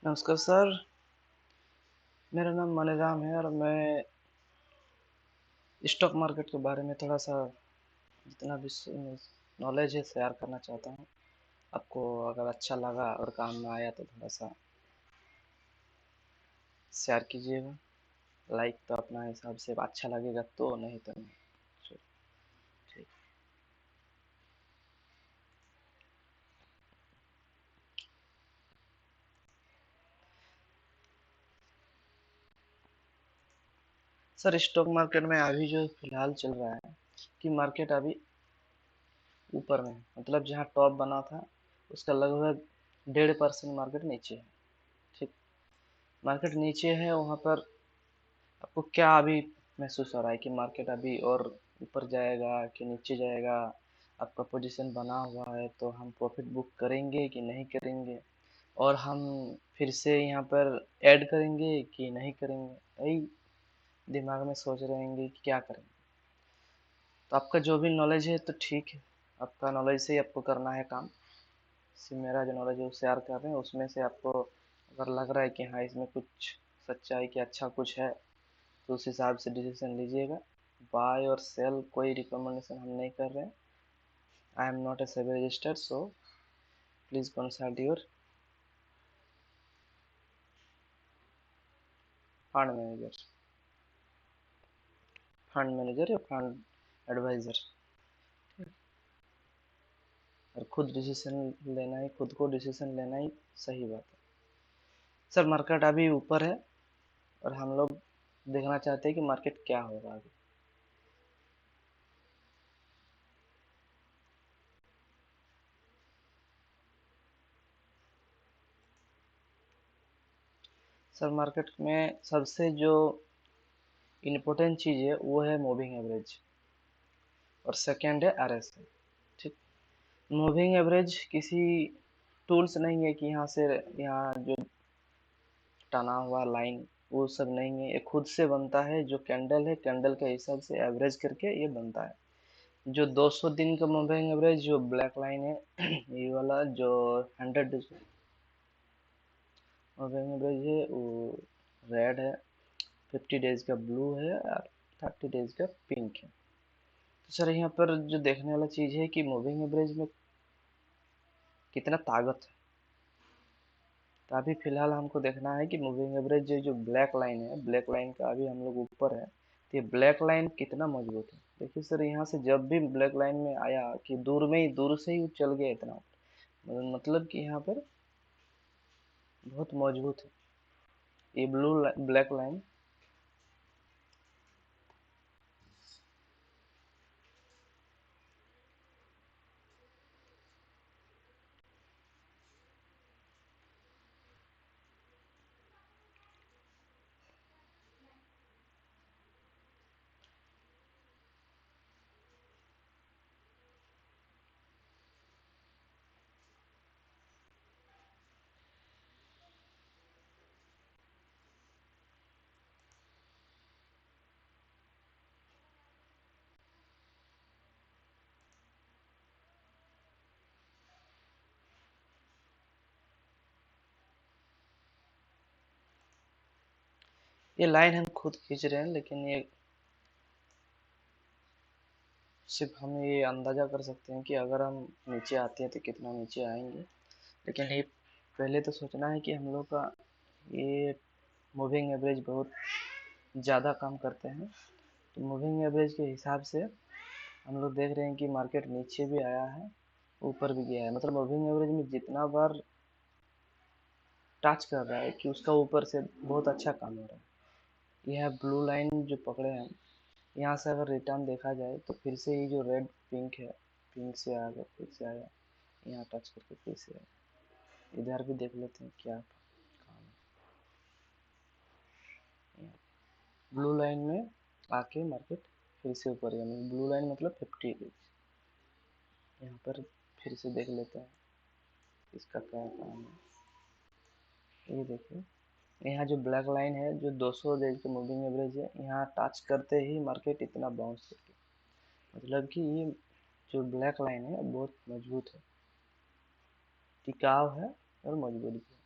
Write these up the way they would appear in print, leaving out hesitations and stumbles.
नमस्कार सर। मेरा नाम मनीराम है और मैं स्टॉक मार्केट के बारे में थोड़ा सा जितना भी नॉलेज है शेयर करना चाहता हूँ। आपको अगर अच्छा लगा और काम में आया तो थोड़ा सा शेयर कीजिएगा। लाइक तो अपना हिसाब से अच्छा लगेगा तो, नहीं तो नहीं। चलो, ठीक। सर, स्टॉक मार्केट में अभी जो फिलहाल चल रहा है कि मार्केट अभी ऊपर में है। मतलब जहाँ टॉप बना था उसका लगभग 1.5% मार्केट नीचे है। ठीक। मार्केट नीचे है वहाँ पर आपको क्या अभी महसूस हो रहा है कि मार्केट अभी और ऊपर जाएगा कि नीचे जाएगा? आपका पोजीशन बना हुआ है तो हम प्रॉफिट बुक करेंगे कि नहीं करेंगे, और हम फिर से यहाँ पर ऐड करेंगे कि नहीं करेंगे, यही दिमाग में सोच रहे होंगे कि क्या करेंगे। तो आपका जो भी नॉलेज है तो ठीक है, आपका नॉलेज से ही आपको करना है काम। सिर्फ मेरा जो नॉलेज है वो शेयर कर रहे हैं, उसमें से आपको अगर लग रहा है कि हाँ इसमें कुछ सच्चाई कि अच्छा कुछ है तो उस हिसाब से डिसीजन लीजिएगा। बाय और सेल कोई रिकमेंडेशन हम नहीं कर रहे हैं। I am not a SEBI registered, so please consult your fund manager, या फंड एडवाइजर। और खुद डिसीजन लेना ही, खुद को डिसीजन लेना ही सही बात है। सर, मार्केट अभी ऊपर है और हम लोग देखना चाहते हैं कि मार्केट क्या होगा आगे। सर, मार्केट में सबसे जो इम्पोर्टेंट चीज़ है वो है मूविंग एवरेज, और सेकेंड है आरएसआई। ठीक। मूविंग एवरेज किसी टूल्स नहीं है कि यहाँ से यहाँ जो टना हुआ लाइन वो सब नहीं है, ये खुद से बनता है। जो कैंडल है, कैंडल के हिसाब से एवरेज करके ये बनता है। जो 200 दिन का मूविंग एवरेज जो ब्लैक लाइन है ये वाला जो 100 मूविंग एवरेज है वो रेड है, 50 डेज का ब्लू है और 30 डेज का पिंक है। तो सर, यहाँ पर जो देखने वाला चीज़ है कि मूविंग एवरेज में कितना ताकत है। तो अभी फिलहाल हमको देखना है कि मूविंग एवरेज जो ब्लैक लाइन है, ब्लैक लाइन का अभी हम लोग ऊपर है, तो ये ब्लैक लाइन कितना मजबूत है। देखिए सर, यहाँ से जब भी ब्लैक लाइन में आया कि दूर में ही, दूर से ही वो चल गया इतना, मतलब कि यहाँ पर बहुत मजबूत है ये ब्लैक लाइन। ये लाइन हम खुद खींच रहे हैं, लेकिन ये सिर्फ हम ये अंदाजा कर सकते हैं कि अगर हम नीचे आते हैं तो कितना नीचे आएंगे। लेकिन ये पहले तो सोचना है कि हम लोग का ये मूविंग एवरेज बहुत ज़्यादा काम करते हैं। तो मूविंग एवरेज के हिसाब से हम लोग देख रहे हैं कि मार्केट नीचे भी आया है, ऊपर भी गया है। मतलब मूविंग एवरेज में जितना बार टच कर रहा है कि उसका ऊपर से बहुत अच्छा काम हो रहा है। यह ब्लू लाइन जो पकड़े हैं, यहाँ से अगर रिटर्न देखा जाए तो फिर से ये जो रेड पिंक है, पिंक से आ गया, फिर से आया, यहाँ टच करके फिर से आया। इधर भी देख लेते हैं क्या काम है। ब्लू लाइन में आके मार्केट फिर से ऊपर गया, ब्लू लाइन मतलब 50 डेज। यहाँ पर फिर से देख लेते हैं इसका क्या काम है। ये देखिए, यहाँ जो ब्लैक लाइन है जो 200 डेज का मूविंग एवरेज है, यहाँ टच करते ही मार्केट इतना बाउंस करके, मतलब कि ये जो ब्लैक लाइन है बहुत मजबूत है, टिकाऊ है और मजबूत भी है।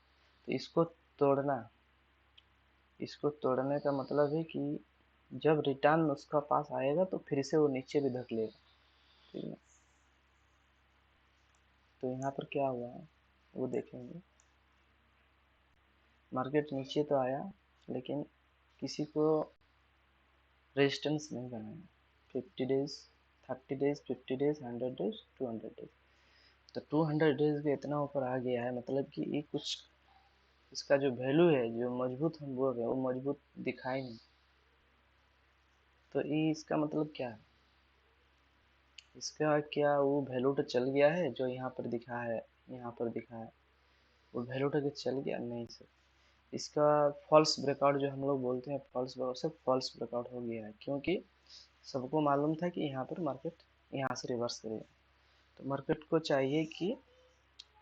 तो इसको तोड़ना, इसको तोड़ने का मतलब है कि जब रिटर्न उसका पास आएगा तो फिर से वो नीचे भी धकेलेगा, ठीक है। तो यहाँ पर क्या हुआ है वो देखेंगे। मार्केट नीचे तो आया लेकिन किसी को रेजिस्टेंस नहीं बनाया। 50 days, 30 days, 50 days, 100 days, 200 days. तो 200 डेज के इतना ऊपर आ गया है, मतलब कि ये कुछ इसका जो वैल्यू है, जो मजबूत हम बोल रहे हैं, वो मजबूत दिखाई नहीं। तो ये इसका मतलब क्या है, इसका क्या वो वैल्यू तो चल गया है जो यहाँ पर दिखा है, यहाँ पर दिखा है वो वैल्यू तो चल गया नहीं सर। इसका फॉल्स ब्रेकआउट जो हम लोग बोलते हैं, फॉल्स ब्रेकआउट से फॉल्स ब्रेकआउट हो गया है, क्योंकि सबको मालूम था कि यहाँ पर मार्केट यहाँ से रिवर्स करेगा। तो मार्केट को चाहिए कि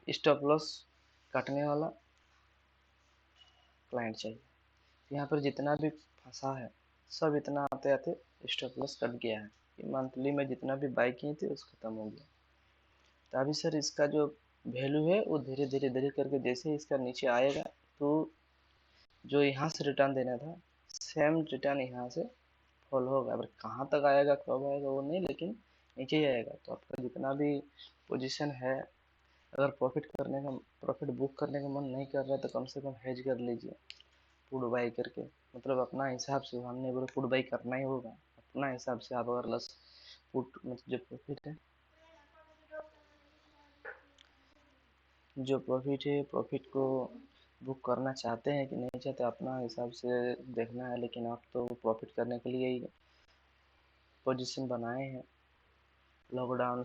स्टॉप लॉस काटने वाला क्लाइंट चाहिए। यहाँ पर जितना भी फंसा है सब इतना आते आते स्टॉप लॉस कट गया है। ये मंथली में जितना भी बाई किए थे उसका खत्म हो गया। तो अभी सर इसका जो वैल्यू है वो धीरे धीरे धीरे करके जैसे ही इसका नीचे आएगा तो जो यहाँ से रिटर्न देना था सेम रिटर्न यहाँ से फॉलो होगा। अब कहाँ तक आएगा कब आएगा वो नहीं, लेकिन नीचे ही आएगा। तो आपका जितना भी पोजीशन है, अगर प्रॉफिट बुक करने का मन नहीं कर रहा है तो कम से कम हेज कर लीजिए पुट बाई करके। मतलब अपना हिसाब से, हमने बोले पुट बाई करना ही होगा, अपना हिसाब से आप अगर लस पुट मतलब जो प्रॉफिट है प्रॉफिट को बुक करना चाहते हैं कि नहीं चाहते अपना हिसाब से देखना है। लेकिन आप तो प्रॉफिट करने के लिए ही पोजीशन बनाए हैं। लॉकडाउन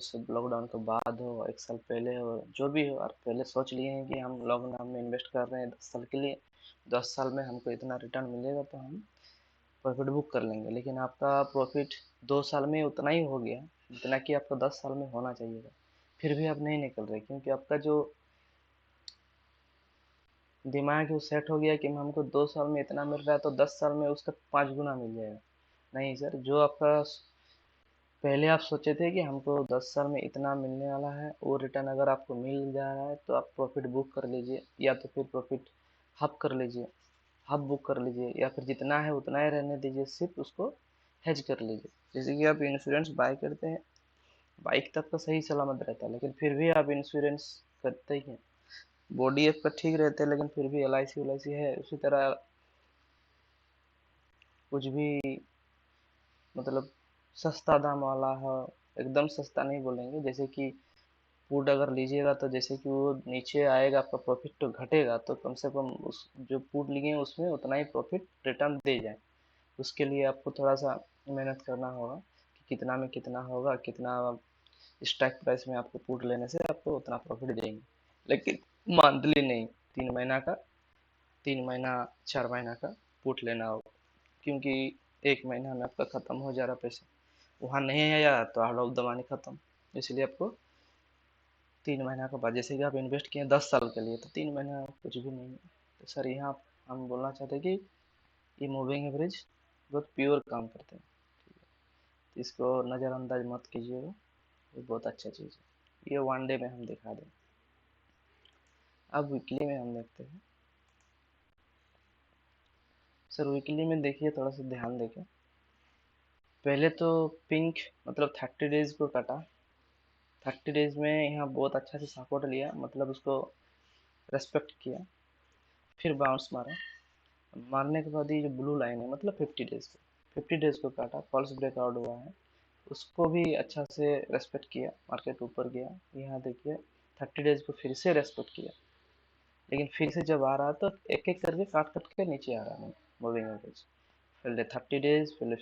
के बाद हो, एक साल पहले हो, जो भी हो, आप पहले सोच लिए हैं कि हम लॉकडाउन में इन्वेस्ट कर रहे हैं 10 साल के लिए, 10 साल में हमको इतना रिटर्न मिलेगा तो हम प्रॉफिट बुक कर लेंगे। लेकिन आपका प्रॉफिट 2 साल में उतना ही हो गया जितना कि आपको 10 साल में होना चाहिए था, फिर भी आप नहीं निकल रहे, क्योंकि आपका जो दिमाग है वो सेट हो गया कि हमको 2 साल में इतना मिल रहा है तो 10 साल में उसका 5 गुना मिल जाएगा। नहीं सर, जो आपका पहले आप सोचे थे कि हमको 10 साल में इतना मिलने वाला है, वो रिटर्न अगर आपको मिल जा रहा है तो आप प्रॉफिट बुक कर लीजिए, या तो फिर प्रॉफिट हाफ कर लीजिए, हाफ बुक कर लीजिए, या फिर जितना है उतना ही रहने दीजिए, सिर्फ उसको हेज कर लीजिए। जैसे कि आप इंश्योरेंस बाय करते हैं, बाइक तक का सही सलामत रहता है लेकिन फिर भी आप इंश्योरेंस करते ही हैं। बॉडी आपका ठीक रहता है लेकिन फिर भी LIC है, उसी तरह कुछ भी मतलब सस्ता दाम वाला है, एकदम सस्ता नहीं बोलेंगे, जैसे कि पुट अगर लीजिएगा तो जैसे कि वो नीचे आएगा आपका प्रॉफिट तो घटेगा, तो कम से कम उस जो पुट लिए हैं उसमें उतना ही प्रॉफिट रिटर्न दे जाए। उसके लिए आपको थोड़ा सा मेहनत करना होगा कि कितना में कितना होगा, कितना स्ट्राइक प्राइस में आपको पुट लेने से आपको उतना प्रॉफिट देंगे। लेकिन मंथली नहीं, 3 महीना का, 3 महीना 4 महीना का पुट लेना होगा, क्योंकि एक महीना में आपका खत्म हो जा रहा पैसा, वहाँ नहीं आया तो आउट ऑफ द मनी खत्म। इसलिए आपको 3 महीना के बाद, जैसे कि आप इन्वेस्ट किए 10 साल के लिए, तो 3 महीना कुछ भी नहीं है। तो सर यहाँ हम बोलना चाहते हैं कि ये मूविंग एवरेज बहुत प्योर काम करते हैं, तो इसको नज़रअंदाज मत कीजिएगा, ये बहुत अच्छा चीज़ है। ये 1 डे में हम दिखा दें। अब वीकली में हम देखते हैं। सर वीकली में देखिए, थोड़ा सा ध्यान देखें। पहले तो पिंक मतलब 30 डेज को काटा, 30 डेज में यहाँ बहुत अच्छा से सपोर्ट लिया, मतलब उसको रेस्पेक्ट किया, फिर बाउंस मारा। मारने के बाद ये जो ब्लू लाइन है मतलब 50 डेज को, 50 डेज को काटा, फॉल्स ब्रेकआउट हुआ है, उसको भी अच्छा से रेस्पेक्ट किया, मार्केट ऊपर गया। यहाँ देखिए 30 डेज को फिर से रेस्पेक्ट किया, लेकिन फिर से जब आ रहा तो एक एक करके काट काट के नीचे आ रहा है मूविंग एवरेज। पहले 30 डेज, पहले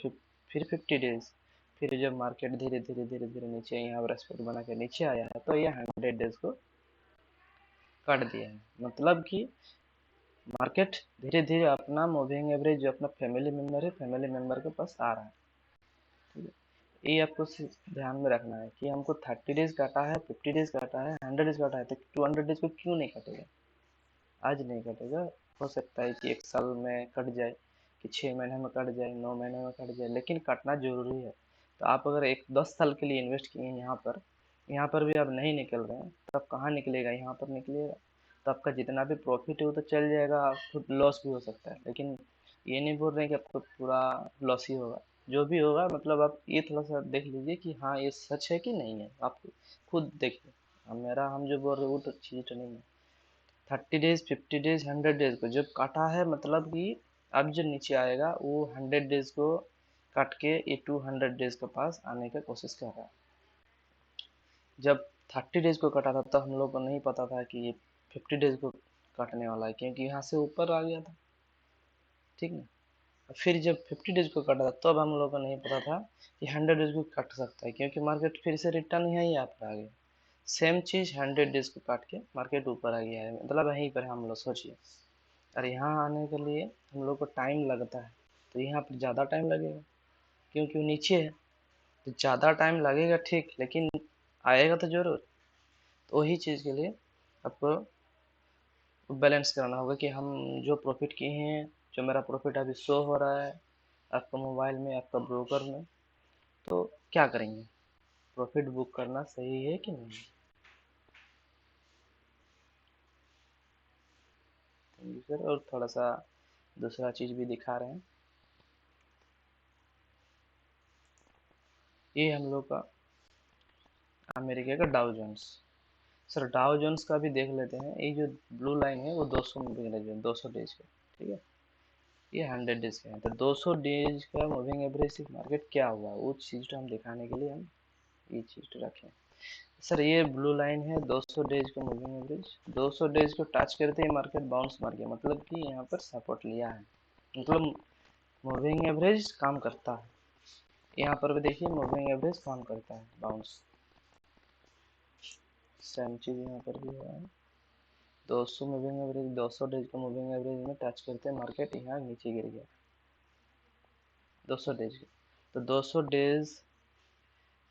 फिर 50 डेज, फिर जब मार्केट धीरे धीरे धीरे धीरे नीचे यहाँ रेस्पेक्ट बना के नीचे आया है तो ये 100 डेज को काट दिया है। मतलब कि मार्केट धीरे धीरे अपना मूविंग एवरेज जो अपना फैमिली मेंबर है, फैमिली मेंबर के पास आ रहा है, ठीक है। ये आपको ध्यान में रखना है कि हमको 30 डेज काटा है, 50 डेज काटा है, 100 डेज काटा है, तो 200 डेज को क्यों नहीं कटेगा, आज नहीं कटेगा। हो सकता है कि एक साल में कट जाए, कि 6 महीने में कट जाए, 9 महीने में कट जाए, लेकिन कटना जरूरी है। तो आप अगर एक 10 साल के लिए इन्वेस्ट किए हैं यहाँ पर भी आप नहीं निकल रहे हैं, तो आप कहाँ निकलेगा, यहाँ पर निकलेगा। तो आपका जितना भी प्रॉफिट है वो तो चल जाएगा, आपको लॉस भी हो सकता है, लेकिन ये नहीं बोल रहे हैं कि आपको पूरा लॉस ही होगा। जो भी होगा मतलब आप ये थोड़ा सा देख लीजिए कि हाँ ये सच है कि नहीं है, आप खुद देखिए। हम जो बोल रहे हैं वो तो चीज़ तो नहीं है। 30 डेज, 50 डेज, 100 डेज को जब काटा है, मतलब कि अब जो नीचे आएगा वो 100 डेज को काट के ये 200 डेज के पास आने का कोशिश कर रहा है। जब 30 डेज को काटा था तब हम लोग को नहीं पता था कि ये 50 डेज को काटने वाला है, क्योंकि यहाँ से ऊपर आ गया था, ठीक ना। फिर जब 50 डेज को काटा था तब हम लोग को नहीं पता था कि 100 डेज को काट सकता है, क्योंकि मार्केट फिर से रिटर्न यहाँ पर आ गया। सेम चीज़ 100 डेज को काट के मार्केट ऊपर आ गया है, मतलब यहीं पर हम लोग सोचिए। और यहाँ आने के लिए हम लोग को टाइम लगता है, तो यहाँ पर ज़्यादा टाइम लगेगा क्योंकि वो नीचे है। तो ज़्यादा टाइम लगेगा ठीक, लेकिन आएगा तो जरूर। तो वही चीज़ के लिए आपको बैलेंस करना होगा कि हम जो प्रॉफिट किए हैं, जो मेरा प्रॉफिट अभी शो हो रहा है आपका मोबाइल में, आपका ब्रोकर में, तो क्या करेंगे, प्रॉफिट बुक करना सही है कि नहीं। सर और थोड़ा सा दूसरा चीज़ भी दिखा रहे हैं, ये हम लोग का अमेरिका का Dow Jones. Sir Dow Jones का भी देख लेते हैं। ये जो ब्लू लाइन है वो 200 मूविंग एवरेज, 200 डेज का, ठीक है। ये 100 डेज का है, तो 200 डेज का मूविंग एवरेज मार्केट क्या हुआ वो चीज़ तो हम दिखाने के लिए हम ये चीज़ तो रखें। सर ये ब्लू लाइन है 200 डेज का मूविंग एवरेज, 200 डेज को टच करते ही मार्केट बाउंस मार गया, मतलब कि यहाँ पर सपोर्ट लिया है, मतलब मूविंग एवरेज काम करता है। यहाँ पर भी देखिए मूविंग एवरेज काम करता है, बाउंस। सेम चीज़ यहाँ पर भी है। 200 मूविंग एवरेज, 200 डेज का मूविंग एवरेज में टच करते मार्केट यहाँ नीचे गिर गया। 200 डेज का, तो 200 डेज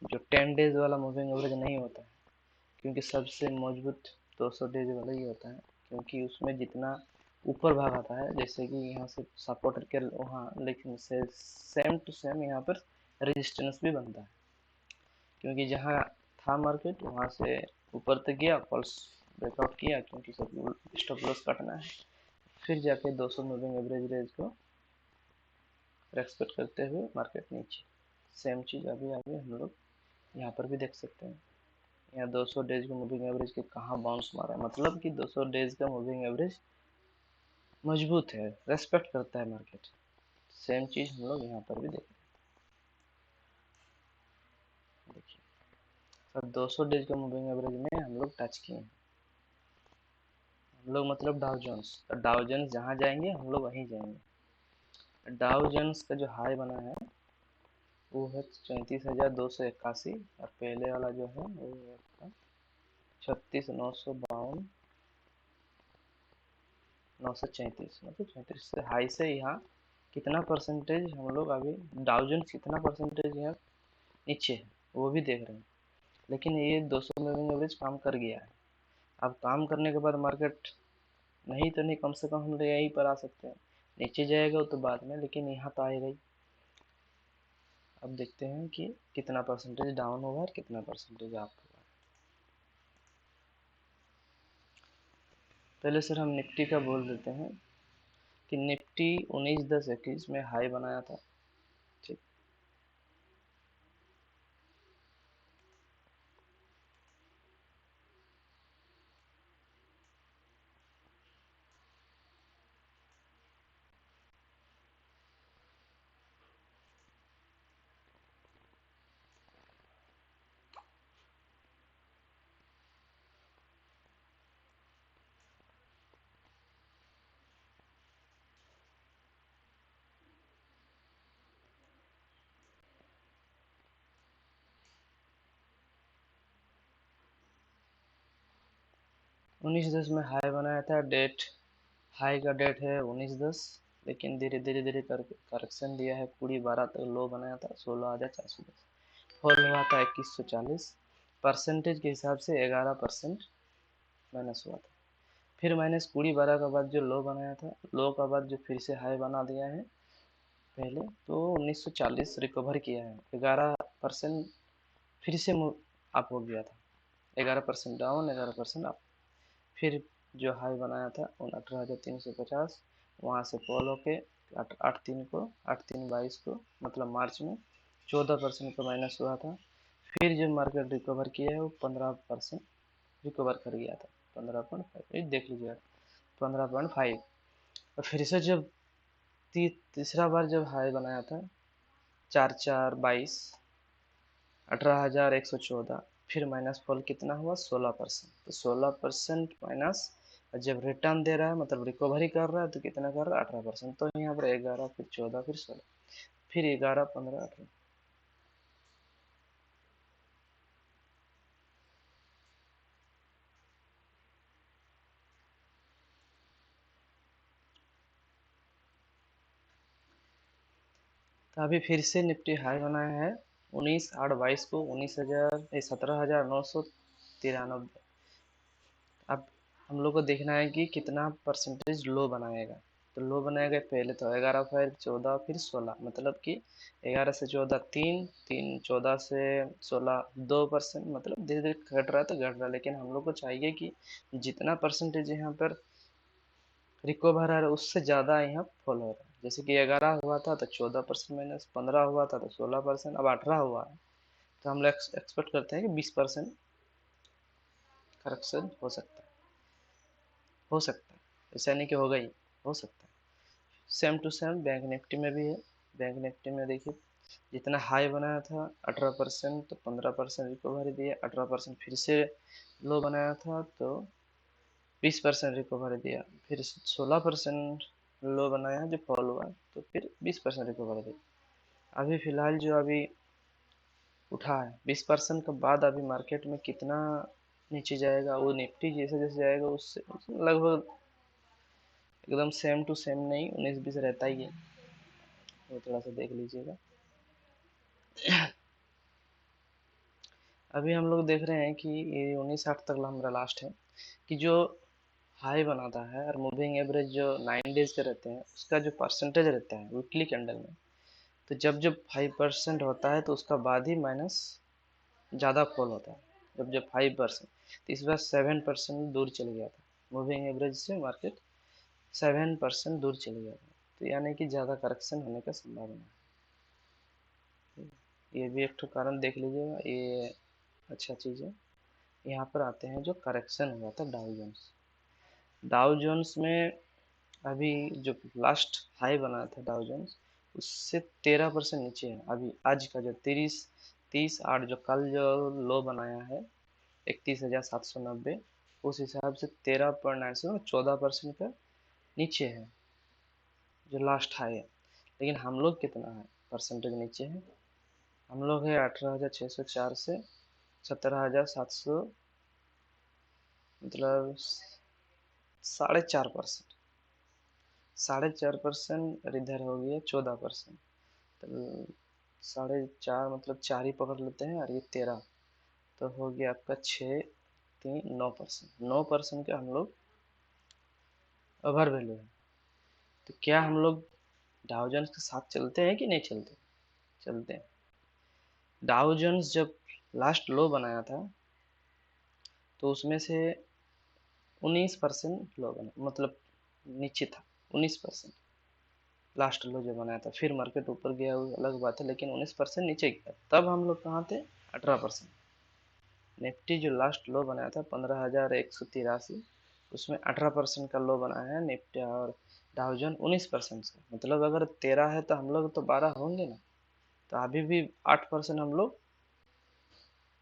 जो 10 डेज वाला मूविंग एवरेज नहीं होता है, क्योंकि सबसे मजबूत 200 डेज वाला ही होता है, क्योंकि उसमें जितना ऊपर भाग आता है, जैसे कि यहाँ से सपोर्ट के वहाँ, लेकिन से सेम टू सेम यहाँ पर रेजिस्टेंस भी बनता है, क्योंकि जहाँ था मार्केट वहाँ से ऊपर तक गया, फॉल्स ब्रेकआउट किया, क्योंकि सब स्टॉप लॉस काटना है, फिर जाके 200 मूविंग एवरेज रेंज को रेस्पेक्ट करते हुए मार्केट नीचे। सेम चीज़ अभी अभी हम लोग यहाँ पर भी देख सकते हैं। यहाँ 200 डेज का मूविंग एवरेज के कहाँ बाउंस मारा है, मतलब कि 200 डेज का मूविंग एवरेज मजबूत है, रेस्पेक्ट करता है मार्केट। सेम चीज़ हम लोग यहाँ पर भी देखें। देखिए सर 200 डेज का मूविंग एवरेज में हम लोग टच किए हैं, हम लोग मतलब डाउ जोन्स, डाउ जोन्स जहाँ जाएंगे हम लोग वहीं जाएंगे। डाउ जोन्स का जो हाई बना है वो है 34,281, और पहले वाला जो है वो है 36,952, 934, मतलब 34 से हाई से यहाँ कितना परसेंटेज हम लोग अभी, डाउ जोन्स कितना परसेंटेज यहाँ नीचे है वो भी देख रहे हैं। लेकिन ये 200 मूविंग एवरेज काम कर गया है। अब काम करने के बाद मार्केट नहीं तो नहीं, कम से कम हम लोग यहीं पर आ सकते हैं। नीचे जाएगा तो बाद में, लेकिन यहाँ तो आएगा ही। अब देखते हैं कि कितना परसेंटेज डाउन होगा और कितना परसेंटेज अप होगा। पहले सर हम निफ्टी का बोल देते हैं कि निफ्टी 19,10,21 में हाई बनाया था, ठीक। 19,10 में हाई बनाया था, डेट हाई का डेट है 19/10, लेकिन धीरे धीरे धीरे करके करेक्शन दिया है, पूरी 12 तक लो बनाया था 16,410, फॉल हुआ था 2140, परसेंटेज के हिसाब से 11% माइनस हुआ था। फिर माइनस 20-12 का बाद जो लो बनाया था, लो का बाद जो फिर से हाई बना दिया है पहले, तो 1940 रिकवर किया है, 11% फिर से अप हो गया था, 11% डाउन, 11% अप, फिर जो हाई बनाया था उन 18,350 वहाँ से फॉल होके 8/3 को मतलब मार्च में 14% का माइनस हुआ था। फिर जो मार्केट रिकवर किया है वो 15% रिकवर कर गया था, 15.5 देख लीजिए, 15.5। और फिर से जब तीसरा बार जब हाई बनाया था 4/4/22 18,114, फिर माइनस फॉल कितना हुआ 16%। तो 16% माइनस, जब रिटर्न दे रहा है मतलब रिकवरी कर रहा है तो कितना कर रहा है 18%। तो यहाँ पर 11 फिर 14 फिर 16 फिर 11 15 18। तो अभी फिर से निफ्टी हाई बनाया है 19/8/22 को 17,993। अब हम लोग को देखना है कि कितना परसेंटेज लो बनाएगा। तो लो बनाएगा पहले तो 11 फिर 14 फिर 16, मतलब कि 11 से 14 3 3 14 से 16 2%, मतलब धीरे धीरे घट रहा है तो घट रहा है, लेकिन हम लोग को चाहिए कि जितना परसेंटेज यहाँ पर रिकवर है उससे ज़्यादा यहाँ फॉल हो रहा है। जैसे कि 11 हुआ था तो 14% माइनस, 15 हुआ था तो 16%, अब 18 हुआ है। तो हम लोग एक्सपेक्ट करते हैं कि 20% करेक्शन हो सकता है, ऐसा नहीं कि होगा ही, हो सकता है। Same to same bank Nifty में भी है। बैंक निफ्टी में देखिए जितना हाई बनाया था 18%, तो 15% रिकवरी दिया, 18% फिर से लो बनाया था तो 20% रिकवरी दिया, फिर 16% लो बनाया जो फॉल हुआ तो फिर 20% रिकवरी दिया। अभी फिलहाल जो अभी उठा है 20% के बाद अभी मार्केट में कितना नीचे जाएगा, वो निफ्टी जैसे जैसे जाएगा उससे लगभग एकदम सेम टू सेम नहीं, 19-20 रहता ही है, वो थोड़ा सा देख लीजिएगा। अभी हम लोग देख रहे हैं कि ये 1960 तक हमारा लास्ट है, कि जो हाई बनाता है और मूविंग एवरेज जो 9 डेज के रहते हैं उसका जो परसेंटेज रहता है वीकली कैंडल में, तो जब जब 5% होता है तो उसका बाद ही माइनस ज़्यादा फॉल होता है। जब जब 5%, तो इस बार 7% दूर चल गया था मूविंग एवरेज से, मार्केट 7% दूर चल गया था, तो यानी कि ज़्यादा करेक्शन होने का संभावना है। ये भी एक ठो कारण देख लीजिएगा, ये अच्छा चीज़ है। यहाँ पर आते हैं जो करेक्शन हुआ था डाउ जोन्स। डाउ जोन्स में अभी जो लास्ट हाई बना था डाउ जोन्स उससे 13% नीचे है। अभी आज का जो 30/8 जो कल जो लो बनाया है 31,790, उस हिसाब से 13.9 से 14% का नीचे है जो लास्ट हाई है। लेकिन हम लोग कितना है परसेंटेज नीचे है, हम लोग है 18,604 से 17,700, मतलब 4.5%। 4.5% इधर हो गया 14%, तो 4.5 मतलब 4 ही पकड़ लेते हैं, और ये 13 तो हो गया आपका 6 3 9%। 9% का हम लोग ओवर वैल्यू है। तो क्या हम लोग डाउ जोन्स के साथ चलते हैं कि नहीं चलते? चलते हैं। डाउ जोन्स जब लास्ट लो बनाया था तो उसमें से 19% लो बना, मतलब नीचे था 19%। लास्ट लो जो बनाया था, फिर मार्केट ऊपर गया वो अलग बात है, लेकिन 19% नीचे गया, तब हम लोग कहाँ थे 18%। निफ्टी जो लास्ट लो बनाया था 15,183, उसमें 18% का लो बनाया है निफ्टी, और डाउजन 19% से, मतलब अगर 13 है तो हम लोग तो 12 होंगे ना, तो अभी भी 8% हम लोग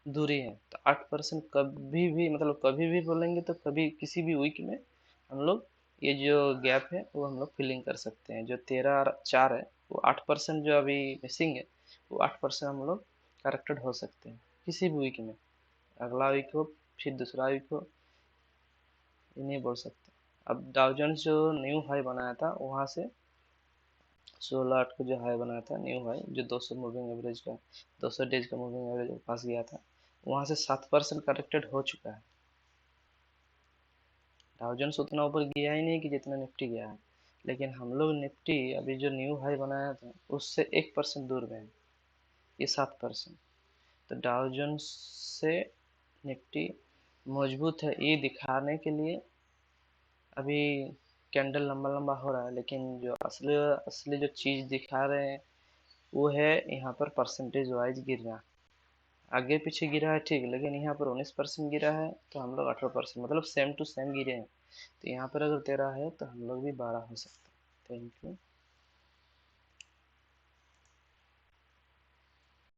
दूरी है। तो 8% कभी भी, मतलब कभी भी बोलेंगे तो कभी किसी भी वीक में हम लोग ये जो गैप है वो हम लोग फिलिंग कर सकते हैं। जो 13/4 है वो 8% जो अभी मिसिंग है, वो 8% हम लोग करेक्टेड हो सकते हैं किसी भी वीक में, अगला वीक हो फिर दूसरा वीक हो, ये नहीं बोल सकते। अब डाउ जोन्स जो न्यू हाई बनाया था वहाँ से 16/8 को जो हाई बनाया था न्यू हाई, जो 200 मूविंग एवरेज का 200 डेज का मूविंग एवरेज के पास गया था, वहाँ से 7% करेक्टेड हो चुका है। डाउ जोन्स उतना ऊपर गया ही नहीं कि जितना निफ्टी गया है, लेकिन हम लोग निफ्टी अभी जो न्यू हाई बनाया था उससे 1% दूर में है, ये 7%। तो डाउ जोन्स से निफ्टी मजबूत है ये दिखाने के लिए अभी कैंडल लंबा लंबा हो रहा है, लेकिन जो असली असली जो चीज दिखा रहे हैं वो है यहाँ पर परसेंटेज वाइज गिरना। आगे पीछे गिरा है ठीक, लेकिन यहाँ पर 19% गिरा है तो हम लोग 18%, मतलब सेम टू सेम गिरे हैं। तो यहाँ पर अगर 13 है तो हम लोग भी 12 हो सकते हैं। Thank you.